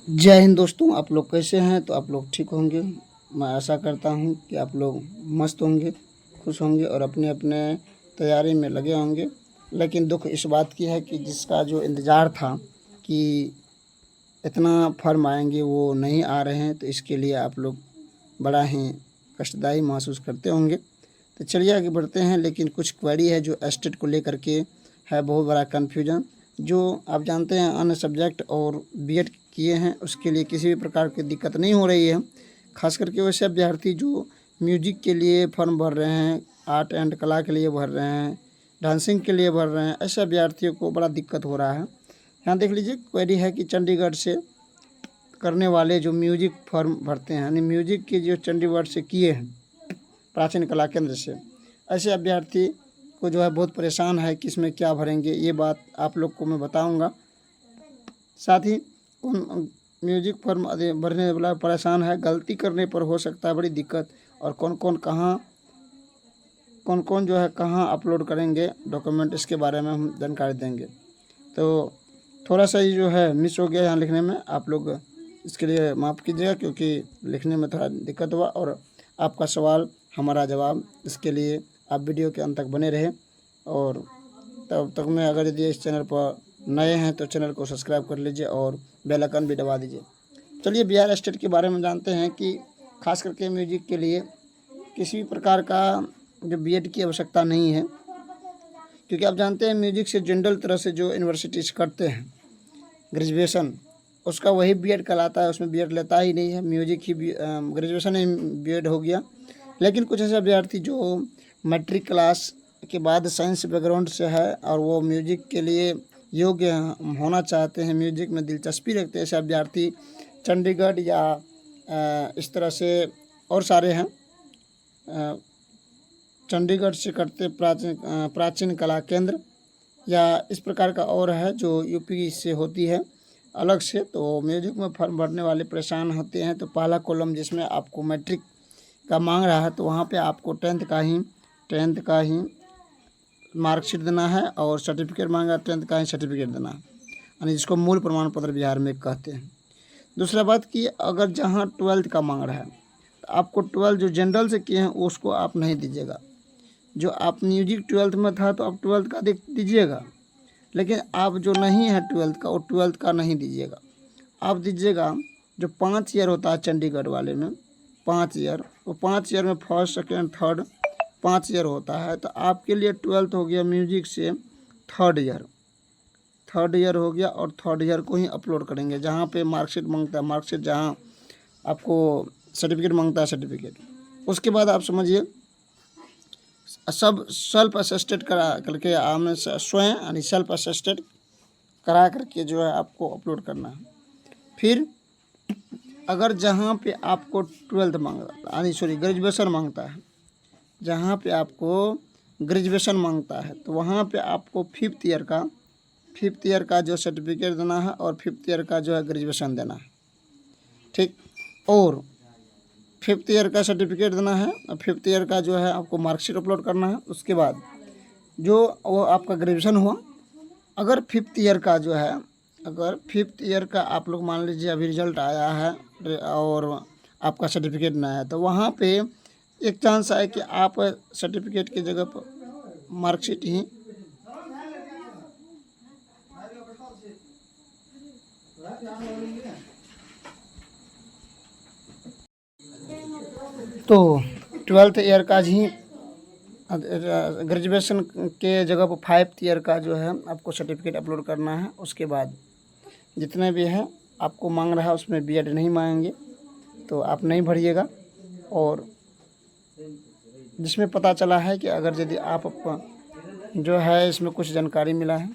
जय हिंद दोस्तों, आप लोग कैसे हैं? तो आप लोग ठीक होंगे। मैं आशा करता हूं कि आप लोग मस्त होंगे, खुश होंगे और अपने अपने तैयारी में लगे होंगे। लेकिन दुख इस बात की है कि जिसका जो इंतज़ार था कि इतना फॉर्म आएंगे वो नहीं आ रहे हैं, तो इसके लिए आप लोग बड़ा ही कष्टदायी महसूस करते होंगे। तो चलिए आगे बढ़ते हैं। लेकिन कुछ क्वेरी है जो एस्टेट को लेकर के है, बहुत बड़ा कन्फ्यूजन। जो आप जानते हैं अन्य सब्जेक्ट और बीएड किए हैं उसके लिए किसी भी प्रकार की दिक्कत नहीं हो रही है। खास करके वैसे अभ्यर्थी जो म्यूजिक के लिए फॉर्म भर रहे हैं, आर्ट एंड कला के लिए भर रहे हैं, डांसिंग के लिए भर रहे हैं, ऐसे अभ्यर्थियों को बड़ा दिक्कत हो रहा है। यहाँ देख लीजिए, क्वेरी है कि चंडीगढ़ से करने वाले जो म्यूजिक फॉर्म भरते हैं, यानी म्यूजिक के जो चंडीगढ़ से किए हैं प्राचीन कला केंद्र से, ऐसे अभ्यर्थी को जो है बहुत परेशान है कि इसमें क्या भरेंगे। ये बात आप लोग को मैं बताऊंगा। साथ ही कौन म्यूजिक फॉर्म भरने वाला परेशान है, गलती करने पर हो सकता है बड़ी दिक्कत, और कौन कौन जो है कहाँ अपलोड करेंगे डॉक्यूमेंट, इसके बारे में हम जानकारी देंगे। तो थोड़ा सा ये जो है मिस हो गया यहाँ लिखने में, आप लोग इसके लिए माफ़ कीजिएगा क्योंकि लिखने में थोड़ा दिक्कत हुआ। और आपका सवाल हमारा जवाब, इसके लिए आप वीडियो के अंत तक बने रहें। और तब तक में अगर यदि इस चैनल पर नए हैं तो चैनल को सब्सक्राइब कर लीजिए और बेल आइकन भी दबा दीजिए। चलिए बिहार स्टेट के बारे में जानते हैं कि खास करके म्यूजिक के लिए किसी भी प्रकार का जो बीएड की आवश्यकता नहीं है, क्योंकि आप जानते हैं म्यूजिक से जनरल तरह से जो यूनिवर्सिटीज़ करते हैं ग्रेजुएशन, उसका वही बीएड कहलाता है, उसमें बीएड लेता ही नहीं है, म्यूजिक ही ग्रेजुएशन ही बीएड हो गया। लेकिन कुछ ऐसे अभ्यर्थी जो मैट्रिक क्लास के बाद साइंस बैकग्राउंड से है और वो म्यूजिक के लिए योग्य होना चाहते हैं, म्यूजिक में दिलचस्पी रखते हैं, ऐसे अभ्यर्थी चंडीगढ़ या इस तरह से और सारे हैं, चंडीगढ़ से करते प्राचीन कला केंद्र, या इस प्रकार का और है जो यूपी से होती है अलग से। तो म्यूजिक में फॉर्म भरने वाले परेशान होते हैं। तो पहला कॉलम जिसमें आपको मैट्रिक का मांग रहा है, तो वहाँ पे आपको टेंथ का ही मार्कशीट देना है, और सर्टिफिकेट मांगा 10th का ही सर्टिफिकेट देना है, यानी जिसको मूल प्रमाण पत्र बिहार में कहते हैं। दूसरा बात कि अगर जहाँ 12th का मांग रहा है तो आपको 12 जो जनरल से किए हैं उसको आप नहीं दीजिएगा। जो आप म्यूजिक 12th में था तो आप 12th का दीजिएगा, लेकिन आप जो नहीं है 12th का, वो 12th का नहीं दीजिएगा। आप दीजिएगा जो 5 ईयर होता है चंडीगढ़ वाले में, 5 ईयर, वो 5 ईयर में फर्स्ट सेकेंड थर्ड 5 ईयर होता है। तो आपके लिए 12th हो गया म्यूजिक से थर्ड ईयर हो गया, और थर्ड ईयर को ही अपलोड करेंगे। जहाँ पे मार्कशीट मांगता है मार्कशीट, जहाँ आपको सर्टिफिकेट मांगता है सर्टिफिकेट। उसके बाद आप समझिए सब सेल्फ असिस्टेड करा करके आमने स्वयं यानी सेल्फ असिस्टेड करा करके जो है आपको अपलोड करना है। फिर अगर जहाँ पे आपको 12th मांगता यानी ग्रेजुएशन मांगता है, जहाँ पे आपको ग्रेजुएशन मांगता है तो वहाँ पे आपको 5th ईयर का जो सर्टिफिकेट देना है, और 5th ईयर का जो है ग्रेजुएशन देना है, ठीक। और 5th ईयर का सर्टिफिकेट देना है, और 5th ईयर का जो है आपको मार्कशीट अपलोड करना है। उसके बाद जो वो आपका ग्रेजुएशन हुआ, अगर 5th ईयर का जो है, अगर 5th ईयर का आप लोग मान लीजिए अभी रिजल्ट आया है और आपका सर्टिफिकेट ना है, तो वहाँ पे एक चांस है कि आप सर्टिफिकेट की जगह पर मार्कशीट ही तो 12th ईयर का ही ग्रेजुएशन के जगह पर 5th ईयर का जो है आपको सर्टिफिकेट अपलोड करना है। उसके बाद जितने भी है आपको मांग रहा है उसमें बीएड नहीं मांगेंगे, तो आप नहीं भरिएगा। और जिसमें पता चला है कि अगर यदि आप जो है इसमें कुछ जानकारी मिला है,